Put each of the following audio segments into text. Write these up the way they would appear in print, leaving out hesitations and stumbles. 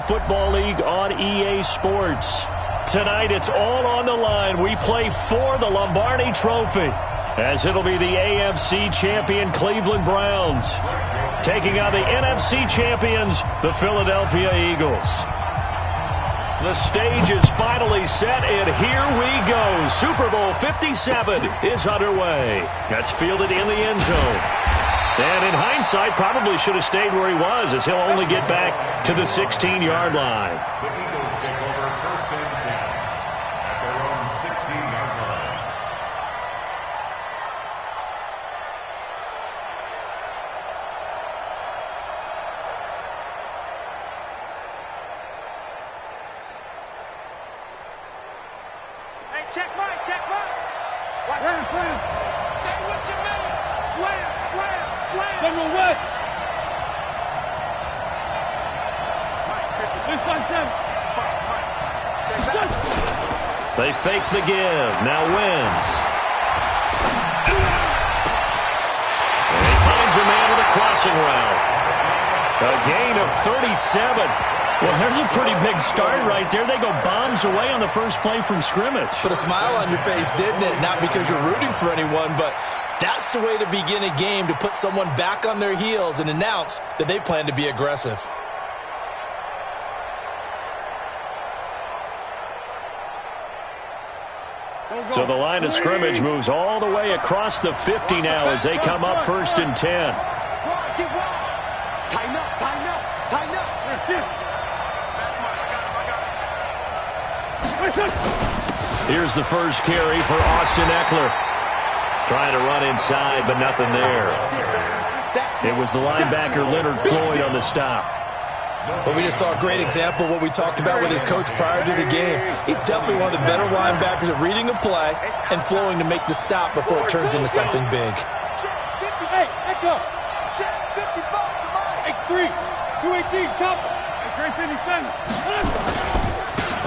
Football League on EA Sports. Tonight it's all on the line. We play for the Lombardi Trophy, as it'll be the AFC champion Cleveland Browns taking on the NFC champions, the Philadelphia Eagles. The stage is finally set, and here we go. Super Bowl 57 is underway. That's fielded in the end zone. And in hindsight, probably should have stayed where he was, as he'll only get back to the 16-yard line. The Eagles take over first and 10 at their own 16-yard line. Hey, check Mike, check Mike. Slam. Stay with your man. Slam. General West. They fake the give. Now Wentz. And he finds a man with a crossing route. A gain of 37. Well, there's a pretty big start right there. They go bombs away on the first play from scrimmage. Put a smile on your face, didn't it? Not because you're rooting for anyone, but that's the way to begin a game, to put someone back on their heels and announce that they plan to be aggressive. So the line of scrimmage moves all the way across the 50 now as they come up first and 10. Here's the first carry for Austin Eckler. Trying to run inside, but nothing there. It was the linebacker Leonard Floyd on the stop. But we just saw a great example of what we talked about with his coach prior to the game. He's definitely one of the better linebackers at reading a play and flowing to make the stop before it turns into something big. Hey, Echo. Check 55 for Mike. X3. 218, chopper. Great 57.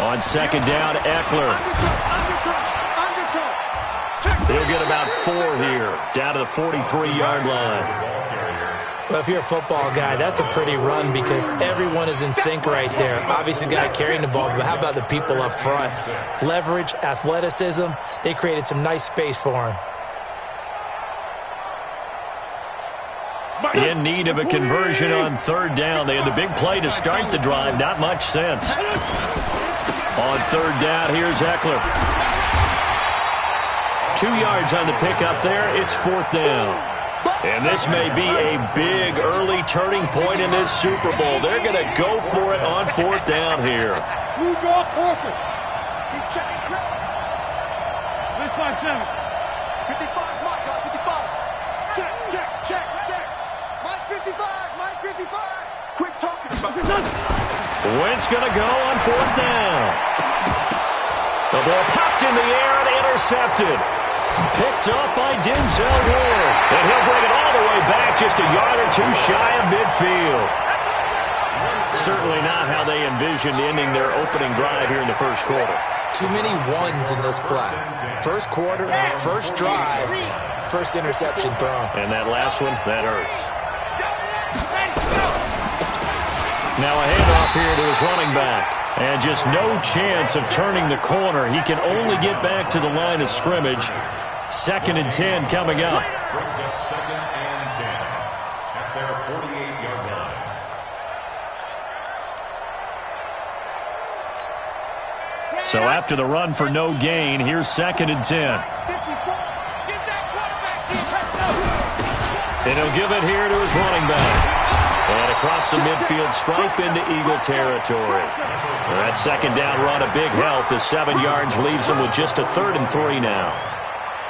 On second down, Eckler. He'll get about 4 here, down to the 43-yard line. Well, if you're a football guy, that's a pretty run because everyone is in sync right there. Obviously, the guy carrying the ball, but how about the people up front? Leverage, athleticism, they created some nice space for him. In need of a conversion on third down. They had the big play to start the drive. Not much sense. On third down, here's Eckler. 2 yards on the pickup there. It's fourth down. And this may be a big early turning point in this Super Bowl. They're going to go for it on fourth down here. Blue draw Corker. He's checking quick. 55, Mike, 55. Check. Mike 55. Quit talking about it. Wentz going to go on fourth down. The ball popped in the air and intercepted. Picked up by Denzel Ward. And he'll bring it all the way back just a yard or two shy of midfield. Certainly not how they envisioned ending their opening drive here in the first quarter. Too many ones in this play. First quarter, first drive, first interception thrown. And that last one, that hurts. Now a handoff here to his running back. And just no chance of turning the corner. He can only get back to the line of scrimmage. Second and 10 coming up. Brings up second and 10 at their 48-yard line. So after the run for no gain, here's second and 10. And he'll give it here to his running back. And across the midfield stripe into Eagle territory. That second down run, a big help as 7 yards leaves them with just a third and 3 now.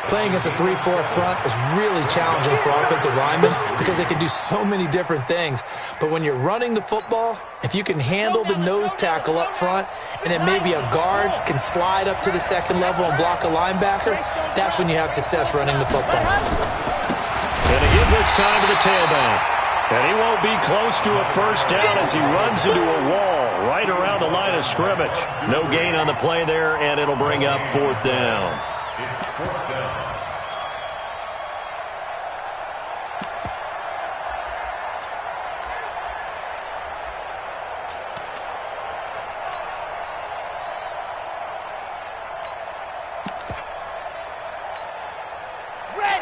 Playing against a 3-4 front is really challenging for offensive linemen because they can do so many different things. But when you're running the football, if you can handle the nose tackle up front and then maybe a guard can slide up to the second level and block a linebacker, that's when you have success running the football. And again this time to the tailback. And he won't be close to a first down as he runs into a wall right around the line of scrimmage. No gain on the play there, and it'll bring up fourth down. It's fourth down.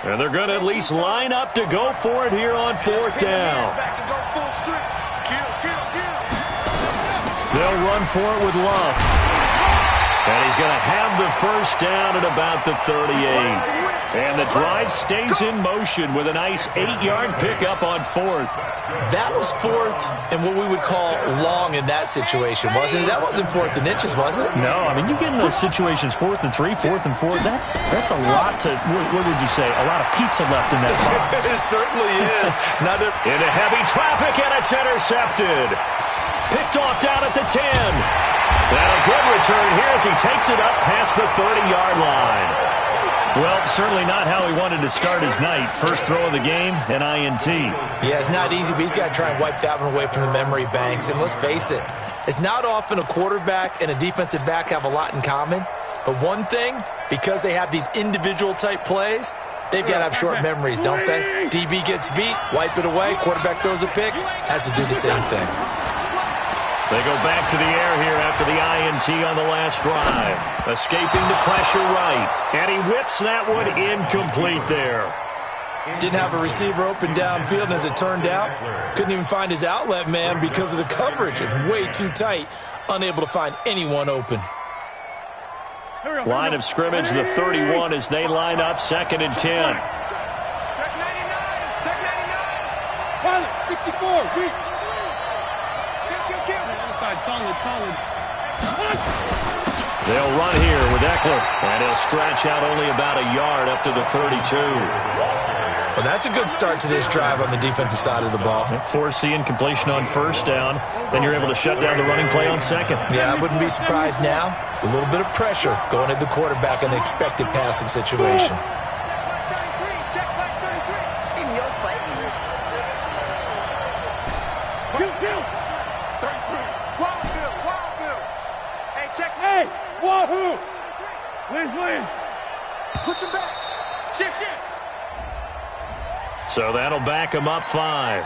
And they're going to at least line up to go for it here on fourth down. They'll run for it with Love. And he's going to have the first down at about the 38. And the drive stays in motion with a nice 8-yard pickup on fourth. That was fourth and what we would call long in that situation, wasn't it? That wasn't fourth and inches, was it? No, I mean, you get in those situations 4th and 3, 4th and 4. That's a lot to, what would you say, a lot of pizza left in that box. It certainly is. Into heavy traffic, and it's intercepted. Picked off down at the 10. And a good return here as he takes it up past the 30-yard line. Well, certainly not how he wanted to start his night. First throw of the game, an INT. Yeah, it's not easy, but he's got to try and wipe that one away from the memory banks. And let's face it, it's not often a quarterback and a defensive back have a lot in common. But one thing, because they have these individual-type plays, they've got to have short memories, don't they? DB gets beat, wipe it away, quarterback throws a pick, has to do the same thing. They go back to the air here after the INT on the last drive. Escaping the pressure right. And he whips that one incomplete there. Didn't have a receiver open downfield, and as it turned out, couldn't even find his outlet man because of the coverage. It's way too tight, unable to find anyone open. Line of scrimmage, the 31 as they line up, 2nd and 10. Check 99. Check 99. Pilot, 64. Weak. They'll run here with Eckler, and he'll scratch out only about a yard up to the 32. Well, that's a good start to this drive on the defensive side of the ball. Force incompletion on first down. Then you're able to shut down the running play on second. Yeah, I wouldn't be surprised now. A little bit of pressure going at the quarterback in an expected passing situation. Check 33. In your face. 33. Wild. Hey, check. Hey, Wahoo. Win. Push him back. Shift. So that'll back him up 5.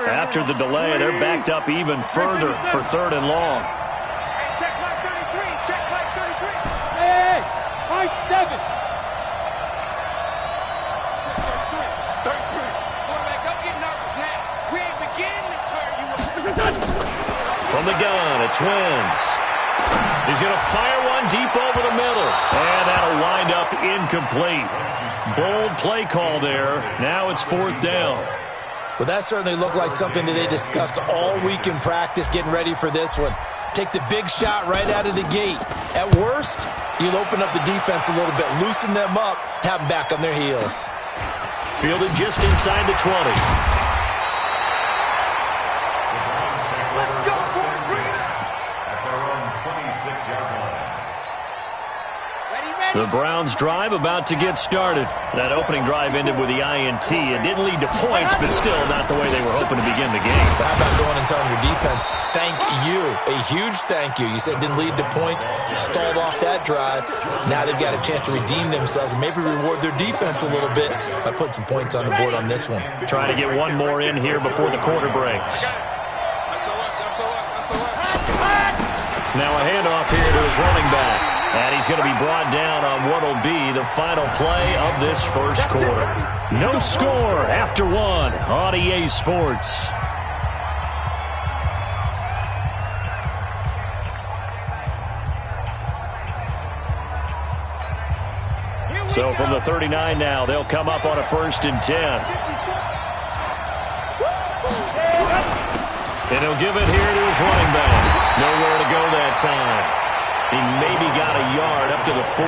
After the delay, they're backed up even further for 3rd and long. Hey, check 33. Check 33. Hey, high 7. 33. Quarterback, don't get nervous now. We ain't beginning to turn you up. From the gun, it's Wentz. He's going to fire one deep over the middle. And that'll wind up incomplete. Bold play call there. Now it's 4th down. Well, that certainly looked like something that they discussed all week in practice getting ready for this one. Take the big shot right out of the gate. At worst, you'll open up the defense a little bit, loosen them up, have them back on their heels. Fielded just inside the 20. Let's go for it. Bring it up. At their own 26-yard line. The Browns drive about to get started. That opening drive ended with the INT. It didn't lead to points, but still not the way they were hoping to begin the game. But how about going and telling your defense, thank you, a huge thank you. You said it didn't lead to points, stalled off that drive. Now they've got a chance to redeem themselves and maybe reward their defense a little bit by putting some points on the board on this one. Trying to get one more in here before the quarter breaks. Now a handoff here to his running back. And he's going to be brought down on what will be the final play of this first quarter. No score after 1 on EA Sports. So from the 39 now, they'll come up on a 1st and 10. And he'll give it here to his running back. Nowhere to go that time. He maybe got a yard up to the 40.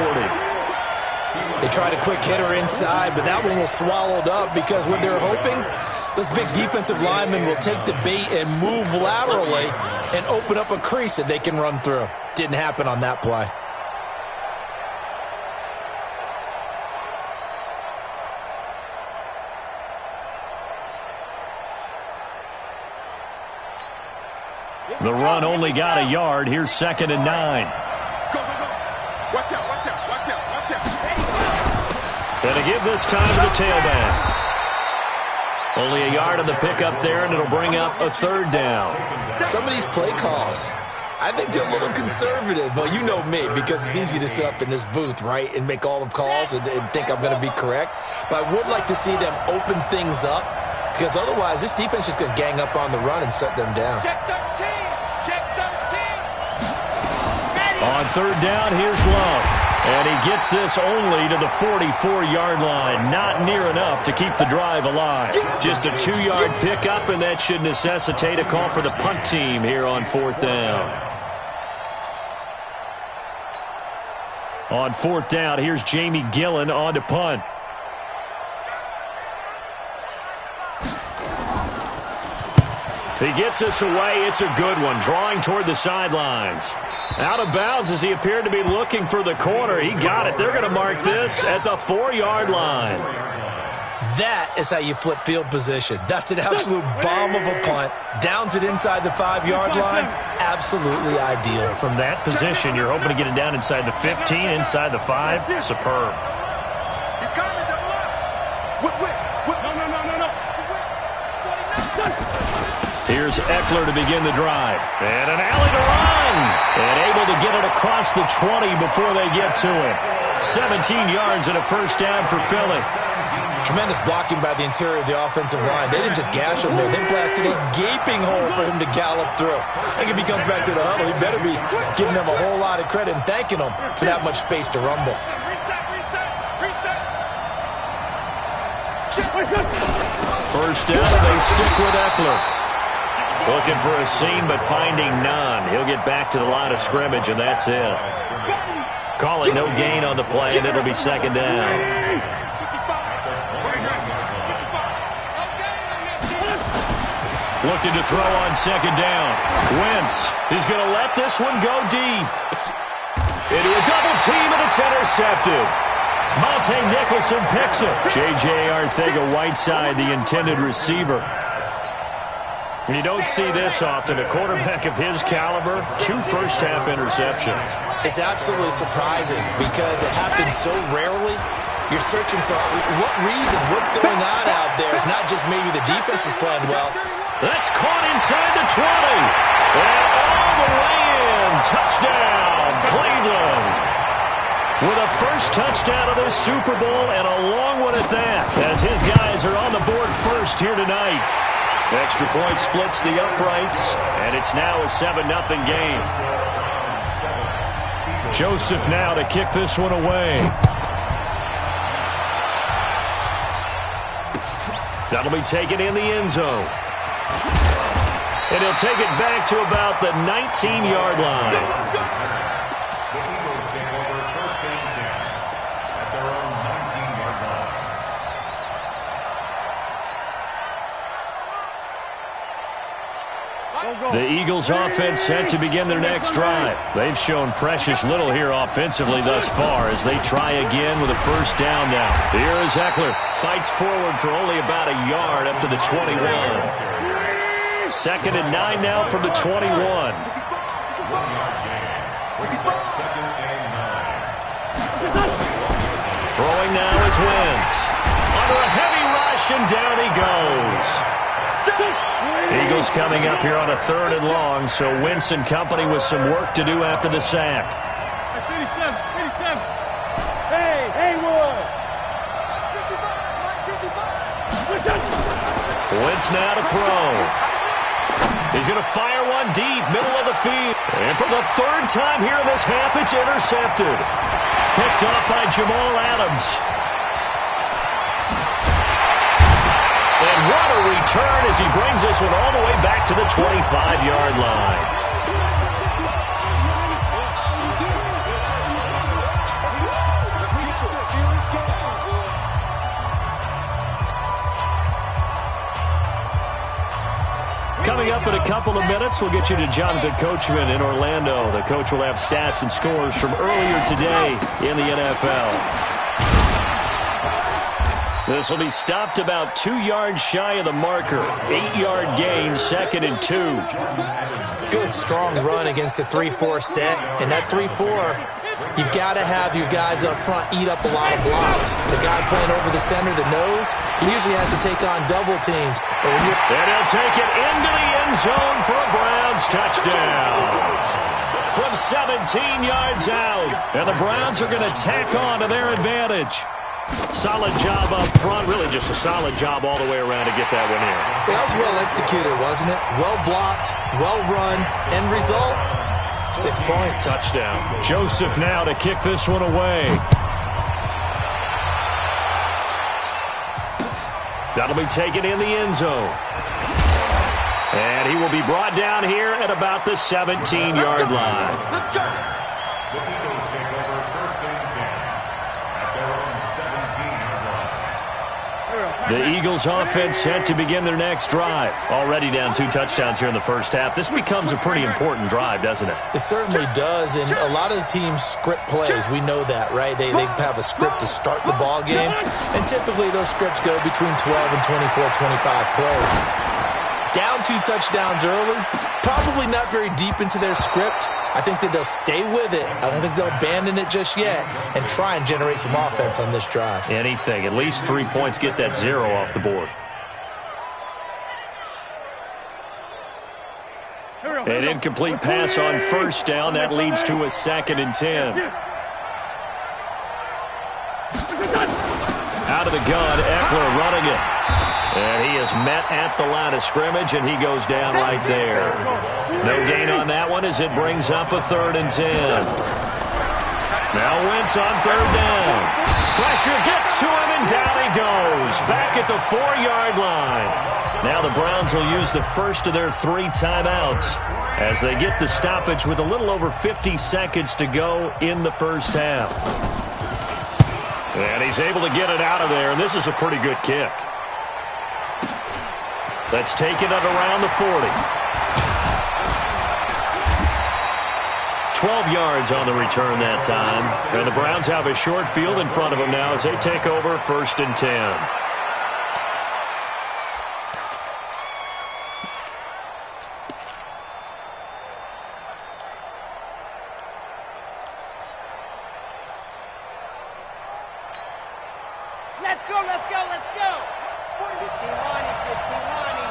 They tried a quick hitter inside, but that one was swallowed up because what they're hoping, those big defensive linemen will take the bait and move laterally and open up a crease that they can run through. Didn't happen on that play. The run only got a yard. Here's 2nd and 9. Go. Watch out. And to give this time to the tailback. Only a yard on the pickup there, and it'll bring up a 3rd down. Some of these play calls, I think they're a little conservative, but you know me, because it's easy to sit up in this booth, right, and make all the calls and think I'm going to be correct. But I would like to see them open things up, because otherwise this defense is going to gang up on the run and shut them down. Check 13. Check 13. On third down, here's Love. And he gets this only to the 44-yard line. Not near enough to keep the drive alive. Just a 2-yard pickup, and that should necessitate a call for the punt team here on fourth down. On fourth down, here's Jamie Gillen on to punt. He gets this away. It's a good one, drawing toward the sidelines. Out of bounds as he appeared to be looking for the corner. He got it. They're going to mark this at the 4-yard line. That is how you flip field position. That's an absolute bomb of a punt. Downs it inside the 5-yard line. Absolutely ideal. From that position, you're hoping to get it down inside the 15, inside the 5. Superb. He's coming, double up. Whip. No. Here's Eckler to begin the drive. And an alley to run. And able to get it across the 20 before they get to him. 17 yards and a first down for Philly. Tremendous blocking by the interior of the offensive line. They didn't just gash him there. They blasted a gaping hole for him to gallop through. I think if he comes back to the huddle, he better be giving them a whole lot of credit and thanking them for that much space to rumble. First down, and they stick with Eckler. Looking for a seam, but finding none. He'll get back to the line of scrimmage, and that's it. Call it no gain on the play, and it'll be second down. Looking to throw on second down. Wentz, he's going to let this one go deep. Into a double team, and it's intercepted. Monte Nicholson picks it. J.J. Arcega-Whiteside, the intended receiver. You don't see this often. A quarterback of his caliber, 2 first-half interceptions. It's absolutely surprising because it happens so rarely. You're searching for what reason, what's going on out there. It's not just maybe the defense is playing well. That's caught inside the 20. And all the way in. Touchdown, Cleveland. With a first touchdown of this Super Bowl, and a long one at that, as his guys are on the board first here tonight. Extra point splits the uprights, and it's now a 7-0 game. Joseph now to kick this one away. That'll be taken in the end zone. And he'll take it back to about the 19-yard line. The Eagles offense set to begin their next drive. They've shown precious little here offensively thus far as they try again with a first down now. Here is Eckler. Fights forward for only about a yard up to the 21. 2nd and 9 now from the 21. Throwing now is Wentz. Under a heavy rush, and down he goes. Eagles coming up here on a 3rd and long, so Wentz and company with some work to do after the sack. Hey, Haywood. Wentz now to throw. He's going to fire one deep, middle of the field. And for the 3rd time here in this half, it's intercepted. Picked off by Jamal Adams. And what a return as he brings this one all the way back to the 25-yard line. Coming up in a couple of minutes, we'll get you to Jonathan Coachman in Orlando. The coach will have stats and scores from earlier today in the NFL. This will be stopped about 2 yards shy of the marker. 8-yard gain, 2nd and 2. Good, strong run against the 3-4 set. And that 3-4, you got to have your guys up front eat up a lot of blocks. The guy playing over the center, the nose, he usually has to take on double teams. But when you're... And he'll take it into the end zone for a Browns touchdowns from 17 yards out. And the Browns are going to tack on to their advantage. Solid job up front. Really just a solid job all the way around to get that one in. That was well executed, wasn't it? Well blocked, well run. End result, 6 points. Touchdown. Joseph now to kick this one away. That'll be taken in the end zone. And he will be brought down here at about the 17-yard line. The Eagles take over first and 10 at their own 17-yard line. The Eagles offense set to begin their next drive. Already down 2 touchdowns here in the first half. This becomes a pretty important drive, doesn't it? It certainly does, and a lot of the teams script plays. We know that, right? They have a script to start the ball game, and typically those scripts go between 12 and 24, 25 plays. Down 2 touchdowns early, probably not very deep into their script. I think that they'll stay with it. I don't think they'll abandon it just yet and try and generate some offense on this drive. Anything. At least 3 points, get that 0 off the board. An incomplete pass on first down. That leads to a 2nd and 10. Out of the gun, Eckler running it. And he is met at the line of scrimmage, and he goes down right there. No gain on that one as it brings up a 3rd and 10. Now Wentz on 3rd down. Pressure gets to him, and down he goes. Back at the 4-yard line. Now the Browns will use the first of their 3 timeouts as they get the stoppage with a little over 50 seconds to go in the first half. And he's able to get it out of there, and this is a pretty good kick. Let's take it at around the 40. 12 yards on the return that time. And the Browns have a short field in front of them now as they take over 1st and 10. Let's go, let's go, let's go. 15 Lonnie, 15 Lonnie.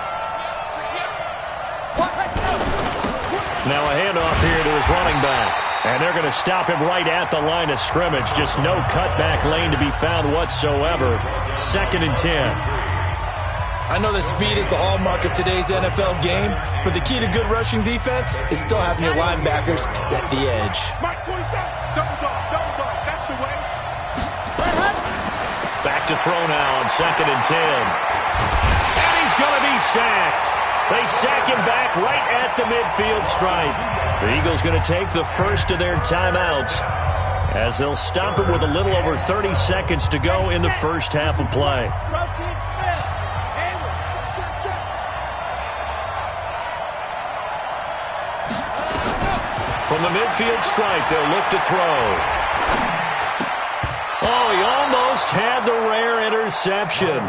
Now a handoff here to his running back. And they're going to stop him right at the line of scrimmage. Just no cutback lane to be found whatsoever. 2nd and 10. I know that speed is the hallmark of today's NFL game, but the key to good rushing defense is still having your linebackers set the edge. Double dog, that's the way. Back to throw now on 2nd and 10. And he's going to be sacked. They sack him back right at the midfield stripe. The Eagles going to take the first of their timeouts as they'll stop him with a little over 30 seconds to go in the first half of play. From the midfield stripe, they'll look to throw. Oh, he almost had the rare interception.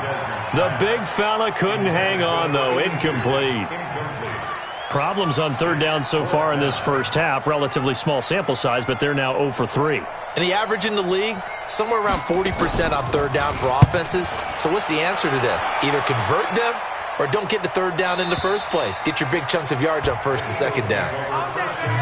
The big fella couldn't hang on, though. Incomplete. Problems on 3rd down so far in this first half. Relatively small sample size, but they're now 0 for 3. And the average in the league, somewhere around 40% on 3rd down for offenses. So what's the answer to this? Either convert them or don't get to 3rd down in the first place. Get your big chunks of yards on 1st and 2nd down.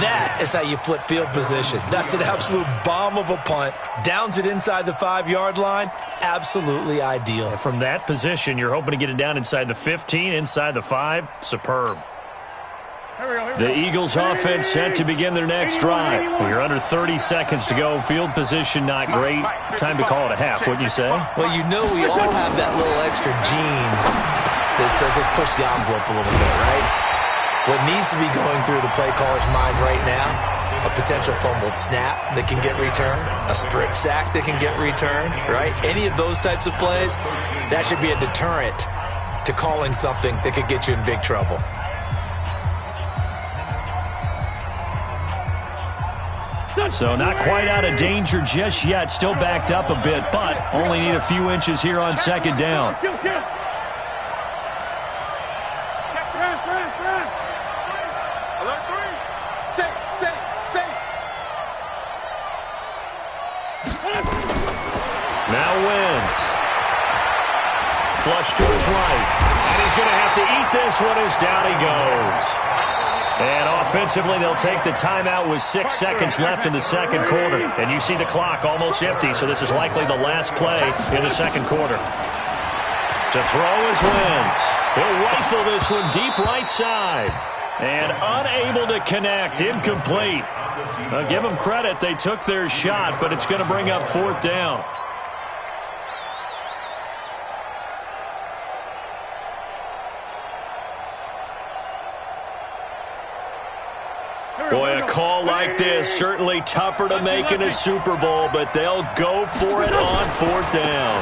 That is how you flip field position. That's an absolute bomb of a punt. Downs it inside the 5-yard line. Absolutely ideal. And from that position, you're hoping to get it down inside the 15, inside the 5. Superb. The Eagles offense set to begin their next drive. You're under 30 seconds to go. Field position not great. Time to call it a half, wouldn't you say? Well, you know we all have that little extra gene that says let's push the envelope a little bit, right? What needs to be going through the play caller's mind right now, a potential fumbled snap that can get returned, a strip sack that can get returned, right? Any of those types of plays, that should be a deterrent to calling something that could get you in big trouble. So not quite out of danger just yet. Still backed up a bit, but only need a few inches here on 2nd down. Now Wentz. Flush to his right. And he's going to have to eat this one as down he goes. And offensively, they'll take the timeout with 6 seconds left in the second quarter. And you see the clock almost empty, so this is likely the last play in the second quarter. To throw is Wentz. He'll rifle this one deep right side. And unable to connect. Incomplete. I'll give them credit. They took their shot, but it's going to bring up 4th down. Boy, a call like this, certainly tougher to make in a Super Bowl, but they'll go for it on 4th down.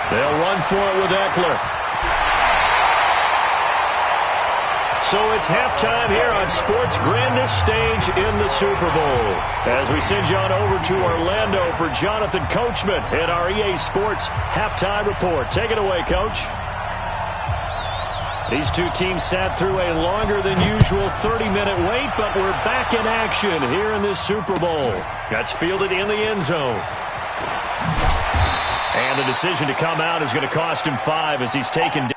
They'll run for it with Eckler. So it's halftime here on sports' grandest stage in the Super Bowl. As we send you on over to Orlando for Jonathan Coachman at our EA Sports Halftime Report. Take it away, Coach. These two teams sat through a longer than usual 30-minute wait, but we're back in action here in this Super Bowl. That's fielded in the end zone. And the decision to come out is going to cost him 5 as he's taken down.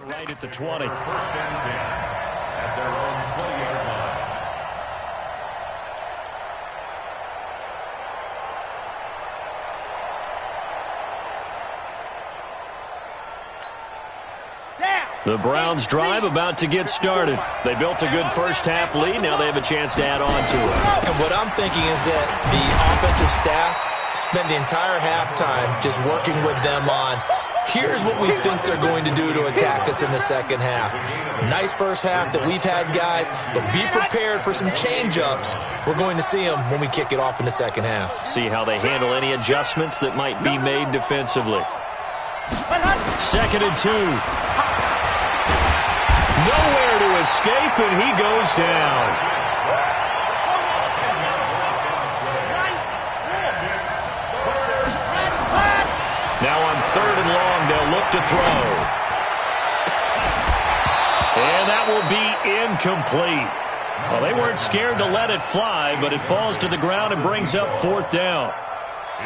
Right at the 20. 1st and 10 at their own 20-yard line. The Browns drive about to get started. They built a good first-half lead. Now they have a chance to add on to it. And what I'm thinking is that the offensive staff spent the entire halftime just working with them on, here's what we think they're going to do to attack us in the second half. Nice first half that we've had, guys, but be prepared for some change-ups. We're going to see them when we kick it off in the second half. See how they handle any adjustments that might be made defensively. 2nd and 2. Nowhere to escape, and he goes down. Now on 3rd and long, they'll look to throw. And that will be incomplete. Well, they weren't scared to let it fly, but it falls to the ground and brings up 4th down.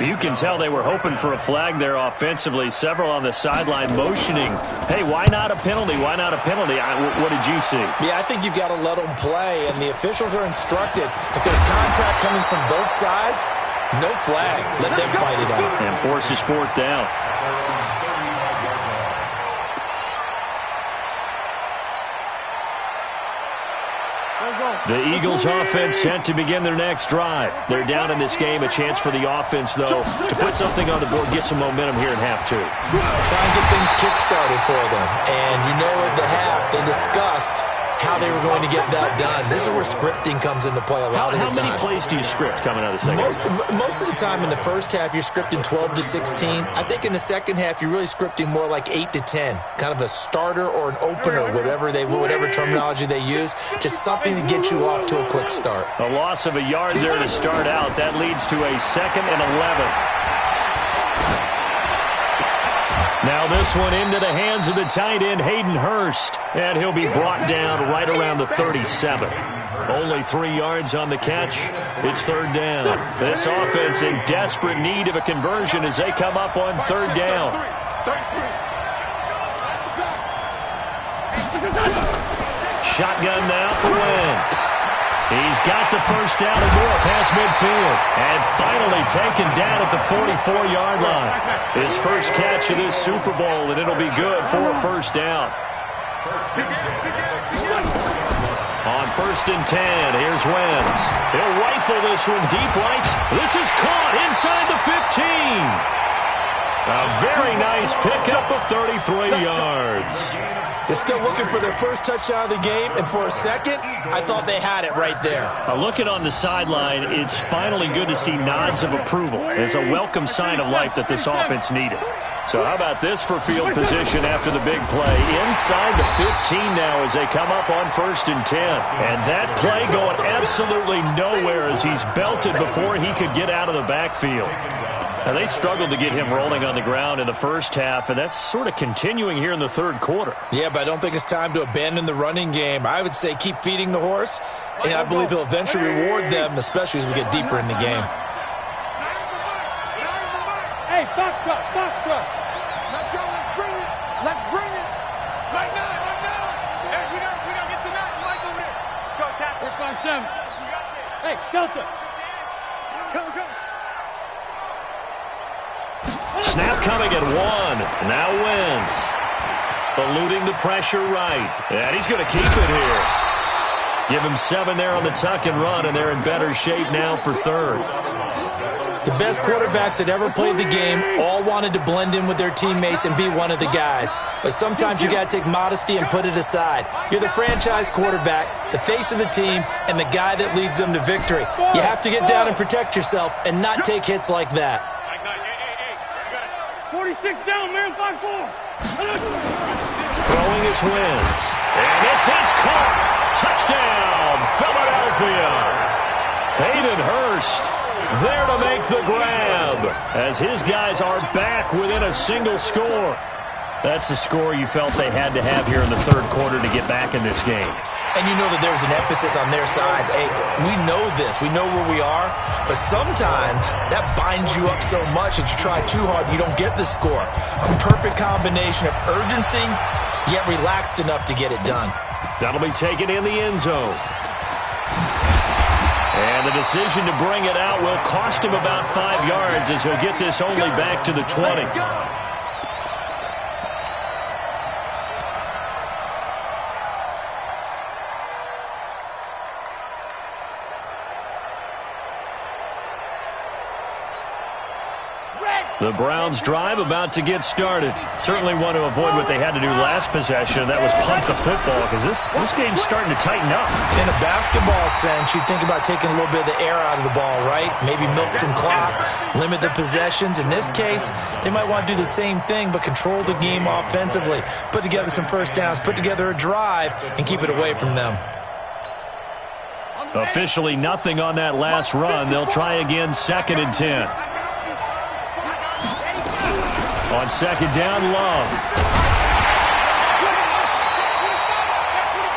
You can tell they were hoping for a flag there offensively. Several on the sideline motioning, hey, why not a penalty? Why not a penalty? What did you see? Yeah, I think you've got to let them play, and the officials are instructed. If there's contact coming from both sides, no flag. Let them fight it out. And forces 4th down. The Eagles offense set to begin their next drive. They're down in this game. A chance for the offense, though, to put something on the board, get some momentum here in half 2. Try and get things kick-started for them. And you know at the half, they discussed how they were going to get that done. This is where scripting comes into play a lot of the time. How many plays do you script coming out of the second half? Most of the time in the first half, you're scripting 12 to 16. I think in the second half, you're really scripting more like 8 to 10. Kind of a starter or an opener, whatever terminology they use. Just something to get you off to a quick start. A loss of a yard there to start out. That leads to a 2nd and 11. Now this one into the hands of the tight end, Hayden Hurst. And he'll be brought down right around the 37. Only 3 yards on the catch. It's 3rd down. This offense in desperate need of a conversion as they come up on 3rd down. Shotgun now for Wentz. He's got the first down and more past midfield. And finally taken down at the 44-yard line. His first catch of this Super Bowl, and it'll be good for a 1st down. On 1st and 10, here's Wentz. He'll rifle this one deep right. This is caught inside the 15. A very nice pickup of 33 yards. They're still looking for their first touchdown of the game, and for a second, I thought they had it right there. Looking on the sideline, it's finally good to see nods of approval. It's a welcome sign of life that this offense needed. So how about this for field position after the big play? Inside the 15 now as they come up on 1st and 10. And that play going absolutely nowhere as he's belted before he could get out of the backfield. Now, they struggled to get him rolling on the ground in the first half, and that's sort of continuing here in the third quarter. Yeah, but I don't think it's time to abandon the running game. I would say keep feeding the horse, and I believe he'll eventually reward them, especially as we get deeper in the game. Hey, box truck, box truck. Let's go, let's bring it. Let's bring it. Right now, right now. Hey, we don't get to that. Mike over there. Go, tackle. 4-5-7. Hey, Delta. Come. Snap coming at 1. Now Wentz. Eluding the pressure right. And he's going to keep it here. Give him 7 there on the tuck and run, and they're in better shape now for 3rd. The best quarterbacks that ever played the game all wanted to blend in with their teammates and be one of the guys. But sometimes you got to take modesty and put it aside. You're the franchise quarterback, the face of the team, and the guy that leads them to victory. You have to get down and protect yourself and not take hits like that. 46 down, man, 5-4. Throwing his Wentz. And this is caught. Touchdown, Philadelphia. Hayden Hurst there to make the grab as his guys are back within a single score. That's the score you felt they had to have here in the third quarter to get back in this game. And you know that there's an emphasis on their side. Hey, we know this. We know where we are. But sometimes that binds you up so much that you try too hard, you don't get the score. A perfect combination of urgency, yet relaxed enough to get it done. That'll be taken in the end zone. And the decision to bring it out will cost him about 5 yards as he'll get this only back to the 20. The Browns drive about to get started. Certainly want to avoid what they had to do last possession. That was punt the football because this game's starting to tighten up. In a basketball sense, you think about taking a little bit of the air out of the ball, right? Maybe milk some clock, limit the possessions. In this case, they might want to do the same thing but control the game offensively. Put together some first downs, put together a drive, and keep it away from them. Officially nothing on that last run. They'll try again 2nd and 10. On 2nd down, Love.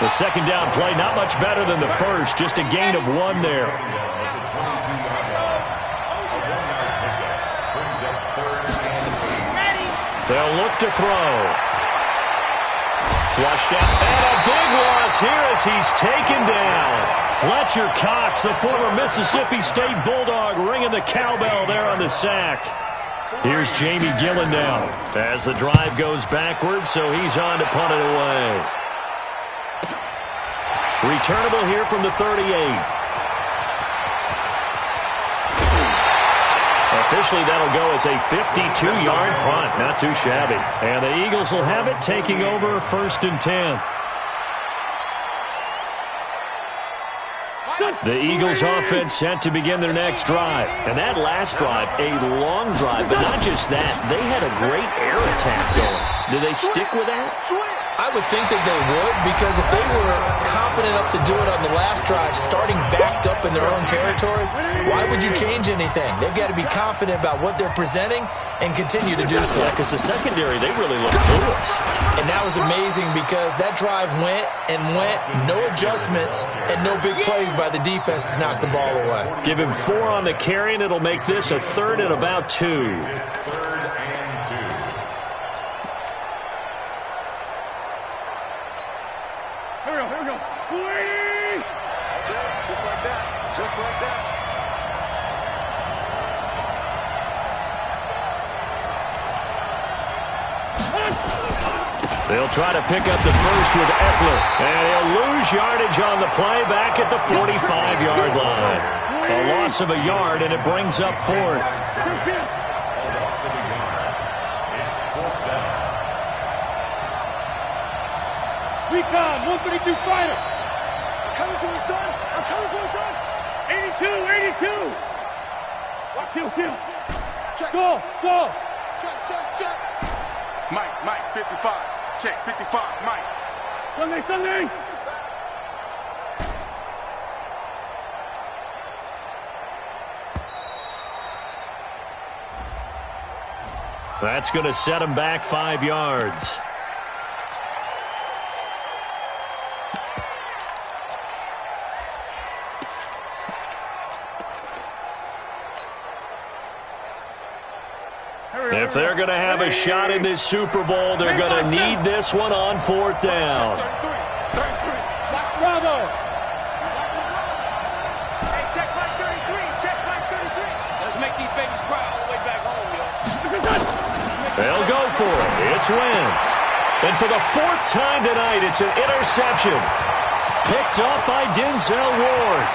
The 2nd down play, not much better than the first, just a gain of 1 there. They'll look to throw. Flushed out, and a big loss here as he's taken down. Fletcher Cox, the former Mississippi State Bulldog, ringing the cowbell there on the sack. Here's Jamie Gillen now as the drive goes backwards, so he's on to punt it away. Returnable here from the 38. Officially, that'll go as a 52-yard punt. Not too shabby. And the Eagles will have it, taking over 1st and 10. The Eagles offense set to begin their next drive. And that last drive, a long drive, but not just that. They had a great air attack going. Do they stick with that? I would think that they would, because if they were confident enough to do it on the last drive, starting backed up in their own territory, why would you change anything? They've got to be confident about what they're presenting and continue to do so. Yeah, because the secondary, they really looked clueless. And that was amazing because that drive went and went, no adjustments, and no big plays by the defense to knock the ball away. Give him 4 on the carry, and it'll make this a 3rd and about 2. Just like that. They'll try to pick up the first with Eckler. And he'll lose yardage on the play back at the 45-yard line. A loss of a yard, and it brings up 4th. Recon, 132 fighter. I'm coming for you, son. I'm coming for you, son. 82. Watch, kill. Check. Go. Check. Mike, 55. Check, 55, Mike. Sunday. That's going to set him back 5 yards. If they're going to have a shot in this Super Bowl, they're going to need this one on 4th down. Bravo. Hey, check Mike 33. Check Mike 33. Let's make these babies cry all the way back home, yo. They'll go for it. It's Wentz. And for the 4th time tonight, it's an interception. Picked up by Denzel Ward.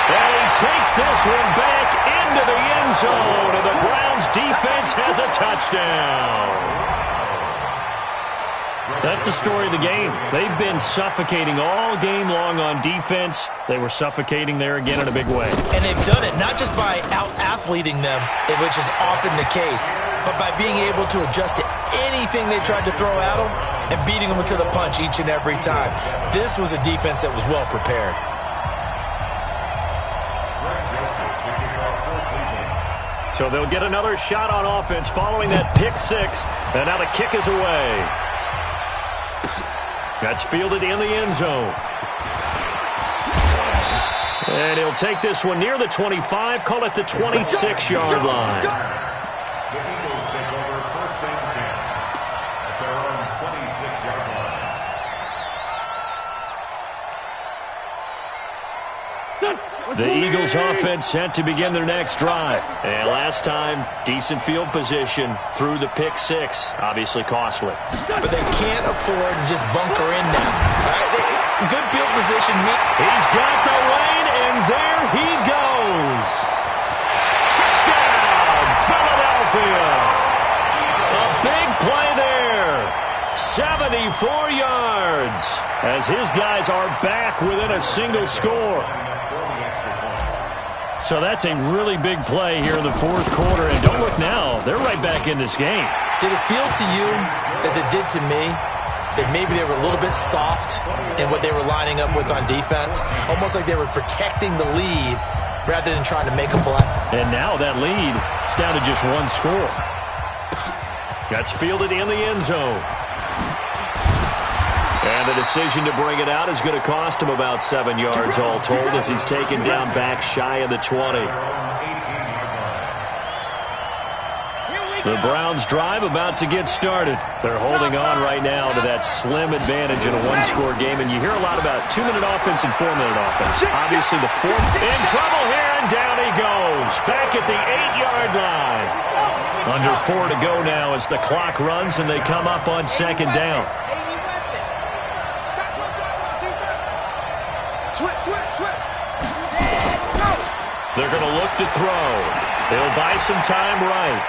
And he takes this one back into the end zone, and the Browns defense has a touchdown. That's the story of the game. They've been suffocating all game long on defense. They were suffocating there again in a big way. And they've done it not just by out-athleting them, which is often the case, but by being able to adjust to anything they tried to throw at them and beating them to the punch each and every time. This was a defense that was well prepared. So they'll get another shot on offense following that pick six. And now the kick is away. That's fielded in the end zone. And he'll take this one near the 25, call it the 26-yard line. The Eagles take over 1st and 10 at their own 26-yard line. The Eagles offense set to begin their next drive. And last time, decent field position through the pick six. Obviously costly. But they can't afford to just bunker in now. Right? Good field position. He's got the lane, and there he goes. Touchdown, Philadelphia. A big play there. 74 yards as his guys are back within a single score. So that's a really big play here in the 4th quarter. And don't look now, they're right back in this game. Did it feel to you, as it did to me, that maybe they were a little bit soft in what they were lining up with on defense? Almost like they were protecting the lead rather than trying to make a play. And now that lead is down to just 1 score. That's fielded in the end zone. And the decision to bring it out is going to cost him about 7 yards all told as he's taken down back shy of the 20. The Browns drive about to get started. They're holding on right now to that slim advantage in a 1-score game. And you hear a lot about 2-minute offense and 4-minute offense. Obviously the 4 in trouble here, and down he goes. Back at the 8-yard line. Under 4 to go now as the clock runs and they come up on 2nd down. Switch. They're going to look to throw. They'll buy some time right.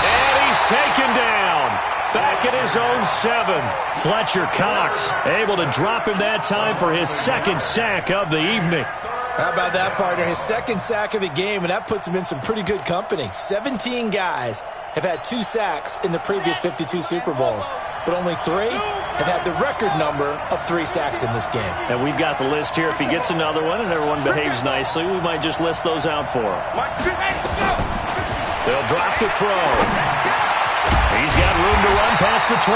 And he's taken down. Back at his own 7. Fletcher Cox able to drop him that time for his 2nd sack of the evening. How about that, partner? His 2nd sack of the game, and that puts him in some pretty good company. 17 guys have had 2 sacks in the previous 52 Super Bowls, but only 3 have had the record number of 3 sacks in this game. And we've got the list here. If he gets another one and everyone behaves nicely, we might just list those out for him. They'll drop the throw. He's got room to run past the 20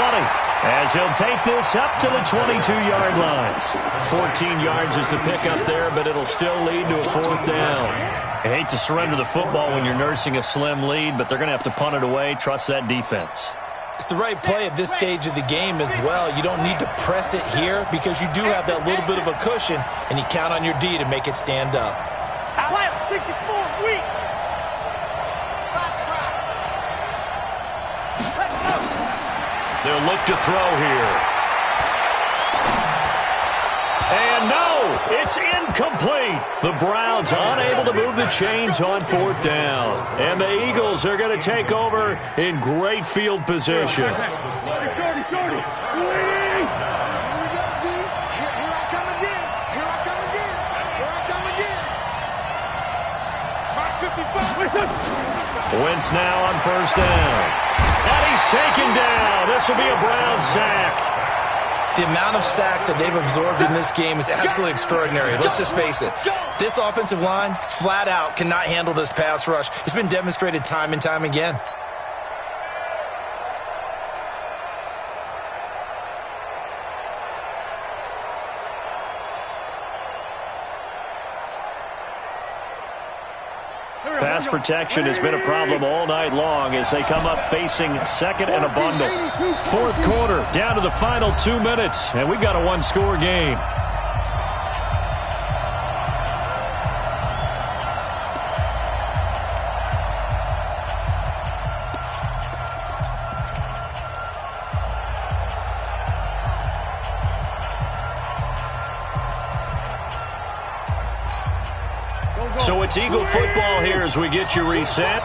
as he'll take this up to the 22-yard line. 14 yards is the pickup there, but it'll still lead to a 4th down. I hate to surrender the football when you're nursing a slim lead, but they're going to have to punt it away. Trust that defense. It's the right play at this stage of the game as well. You don't need to press it here because you do have that little bit of a cushion, and you count on your D to make it stand up. 64 weak. They'll look to throw here. And no, it's incomplete. The Browns unable to move the chains on 4th down. And the Eagles are going to take over in great field position. Wentz now on 1st down. And taken down. This will be a Brown sack. The amount of sacks that they've absorbed in this game is absolutely extraordinary. Let's just face it. This offensive line, flat out, cannot handle this pass rush. It's been demonstrated time and time again. Pass protection has been a problem all night long as they come up facing second and a bundle. Fourth quarter, down to the final 2 minutes, and we've got a one-score game. So it's Eagle football here as we get you reset.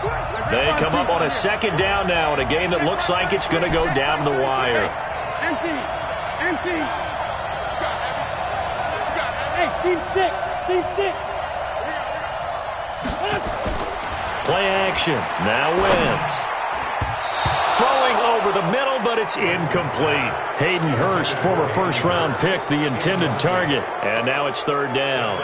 They come up on a second down now in a game that looks like it's going to go down to the wire. Empty. Hey, team six. Play action. Now Wentz. Throwing over the middle, but it's incomplete. Hayden Hurst, former first-round pick, the intended target. And now it's third down.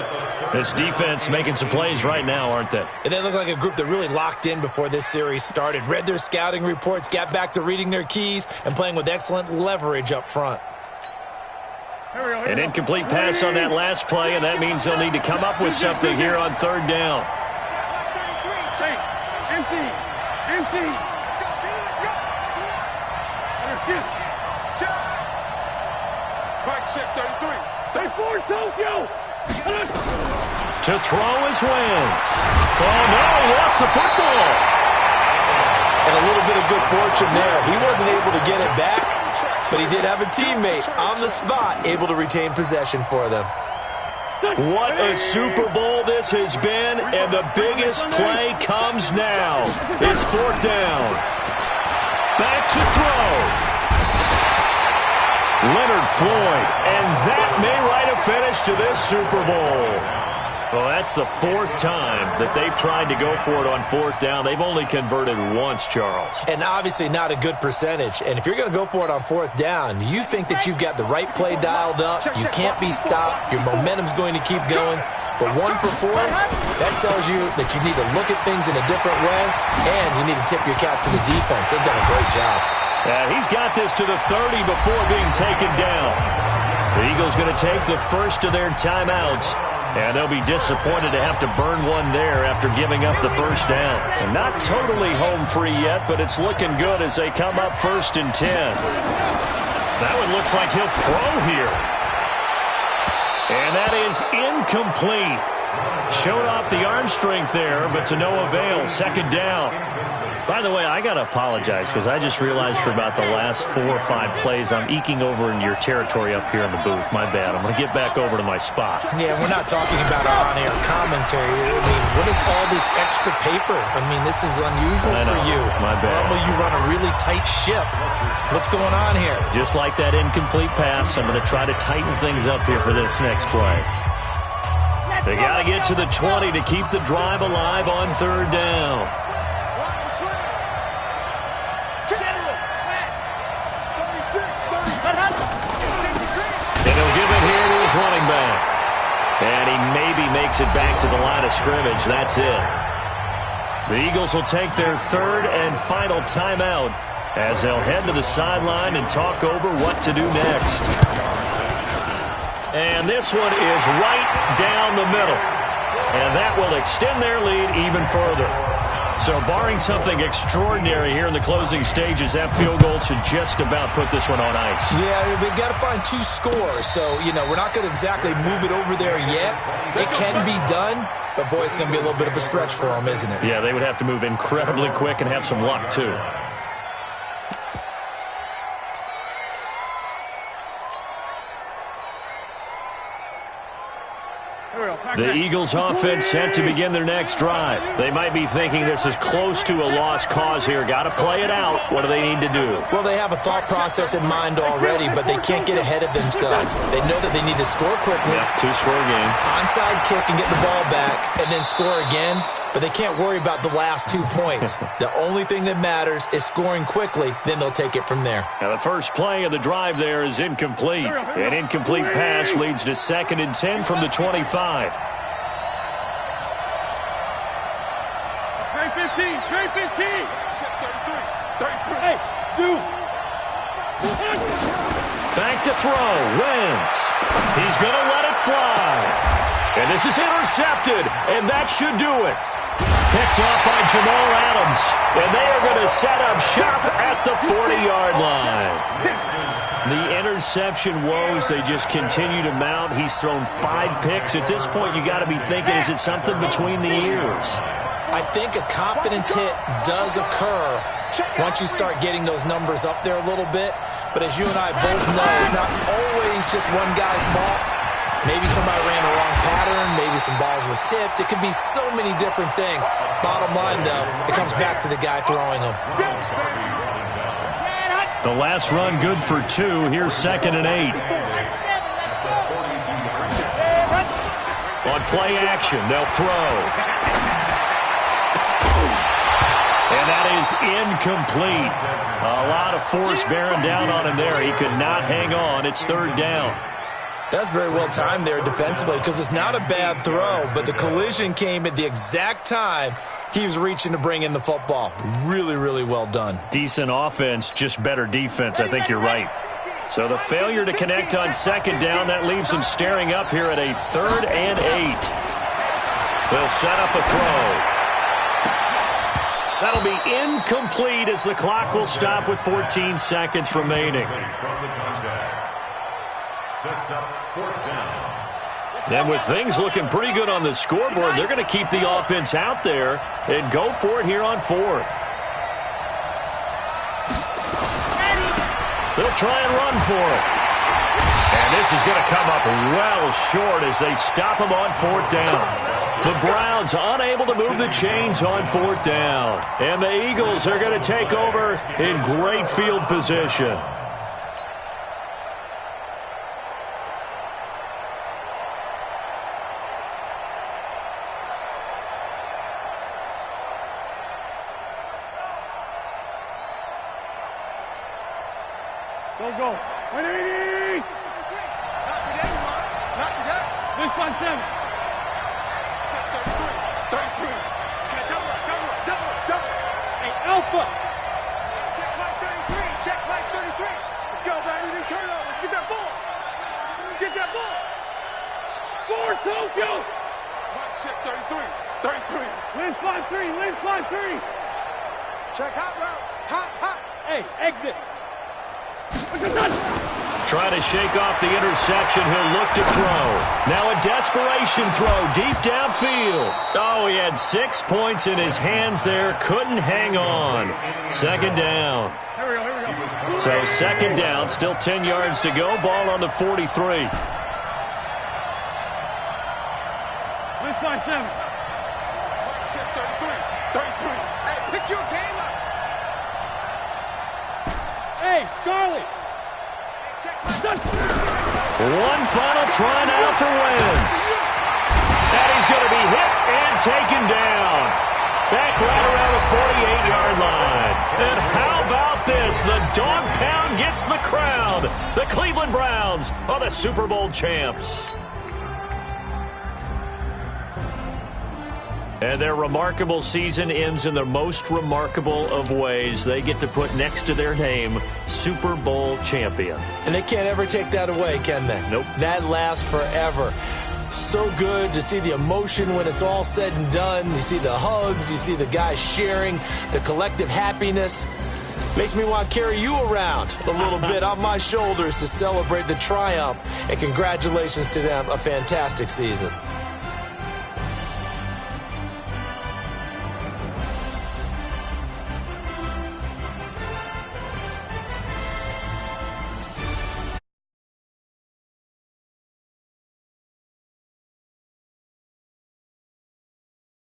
This defense making some plays right now, aren't they? And they look like a group that really locked in before this series started. Read their scouting reports, got back to reading their keys, and playing with excellent leverage up front. An incomplete pass on that last play, and that means they'll need to come up with something here on third down. Empty. Mike Ship, 33. They force Tokyo. To throw is Wentz. Oh, no, he lost the football. And a little bit of good fortune there. He wasn't able to get it back, but he did have a teammate on the spot able to retain possession for them. What a Super Bowl this has been, and the biggest play comes now. It's fourth down. Back to throw. Leonard Floyd, and that may write a finish to this Super Bowl. Well, that's the fourth time that they've tried to go for it on fourth down. They've only converted once, Charles. And obviously not a good percentage. And if you're going to go for it on fourth down, you think that you've got the right play dialed up. You can't be stopped. Your momentum's going to keep going. But 1 for 4, that tells you that you need to look at things in a different way, and you need to tip your cap to the defense. They've done a great job. He's got this to the 30 before being taken down. The Eagles going to take the first of their timeouts, and they'll be disappointed to have to burn one there after giving up the first down. And not totally home free yet, but it's looking good as they come up 1st and 10. That one looks like he'll throw here. And that is incomplete. Showed off the arm strength there, but to no avail. Second down. By the way, I got to apologize because I just realized for about the last 4 or 5 plays I'm eking over in your territory up here in the booth. My bad. I'm going to get back over to my spot. Yeah, we're not talking about our on-air commentary. I mean, what is all this extra paper? I mean, this is unusual for you. My bad. Normally you run a really tight ship. What's going on here? Just like that incomplete pass, I'm going to try to tighten things up here for this next play. They got to get to the 20 to keep the drive alive on third down. And he'll give it here to his running back. And he maybe makes it back to the line of scrimmage. That's it. The Eagles will take their third and final timeout as they'll head to the sideline and talk over what to do next. And this one is right down the middle. And that will extend their lead even further. So barring something extraordinary here in the closing stages, that field goal should just about put this one on ice. Yeah, we've got to find 2 scores. So, you know, we're not going to exactly move it over there yet. It can be done, but boy, it's going to be a little bit of a stretch for them, isn't it? Yeah, they would have to move incredibly quick and have some luck, too. The Eagles offense set to begin their next drive. They might be thinking this is close to a lost cause here. Got to play it out. What do they need to do? Well, they have a thought process in mind already, but they can't get ahead of themselves. They know that they need to score quickly. Yeah, 2-score game. Onside kick and get the ball back, and then score again. but they can't worry about the last 2 points. The only thing that matters is scoring quickly, then they'll take it from there. Now the first play of the drive there is incomplete. An incomplete pass leads to 2nd and 10 from the 25. Trey 15, Trey 15. 33. Hey, 2. Back to throw. Wentz. He's going to let it fly. And this is intercepted, and that should do it. Picked off by Jamal Adams. And they are going to set up shop at the 40-yard line. The interception woes, they just continue to mount. He's thrown 5 picks. At this point, you got to be thinking, is it something between the ears? I think a confidence hit does occur once you start getting those numbers up there a little bit. But as you and I both know, it's not always just one guy's fault. Maybe somebody ran the wrong pattern. Maybe some balls were tipped. It could be so many different things. Bottom line, though, it comes back to the guy throwing them. The last run good for 2. Here's 2nd and 8. On play action, they'll throw. And that is incomplete. A lot of force bearing down on him there. He could not hang on. It's 3rd down. That's very well timed there defensively because it's not a bad throw, but the collision came at the exact time he was reaching to bring in the football. Really, really well done. Decent offense, just better defense. I think you're right. So the failure to connect on 2nd down, that leaves them staring up here at a 3rd and 8. They'll set up a throw. That'll be incomplete as the clock will stop with 14 seconds remaining. And with things looking pretty good on the scoreboard, they're going to keep the offense out there and go for it here on 4th. They'll try and run for it. And this is going to come up well short as they stop him on 4th down. The Browns unable to move the chains on 4th down. And the Eagles are going to take over in great field position. Go. 180. Not today, Mark. Not today. This one, 7. 33. Double. Hey, Alpha. Check Mike 33. Check Mike 33. Let's go, baby. New turnover. Get that ball. Get that ball. Score, Tokyo. Mike, check 33. Lynch 5-3. Check hot route. Hot. Hey, exit. Trying to shake off the interception. He'll look to throw. Now a desperation throw deep downfield. Oh, he had 6 points in his hands there. Couldn't hang on. 2nd down. Here we go. So 2nd down, still 10 yards to go. Ball on the 43. This one, 7. 33. Hey, pick your game up. Hey, Charlie. One final try now for Wentz. And he's going to be hit and taken down. Back right around the 48-yard line. And how about this? The dog pound gets the crowd. The Cleveland Browns are the Super Bowl champs. And their remarkable season ends in the most remarkable of ways. They get to put next to their name, Super Bowl champion. And they can't ever take that away, can they? Nope. That lasts forever. So good to see the emotion when it's all said and done. You see the hugs. You see the guys sharing, the collective happiness. Makes me want to carry you around a little bit on my shoulders to celebrate the triumph. And congratulations to them. A fantastic season.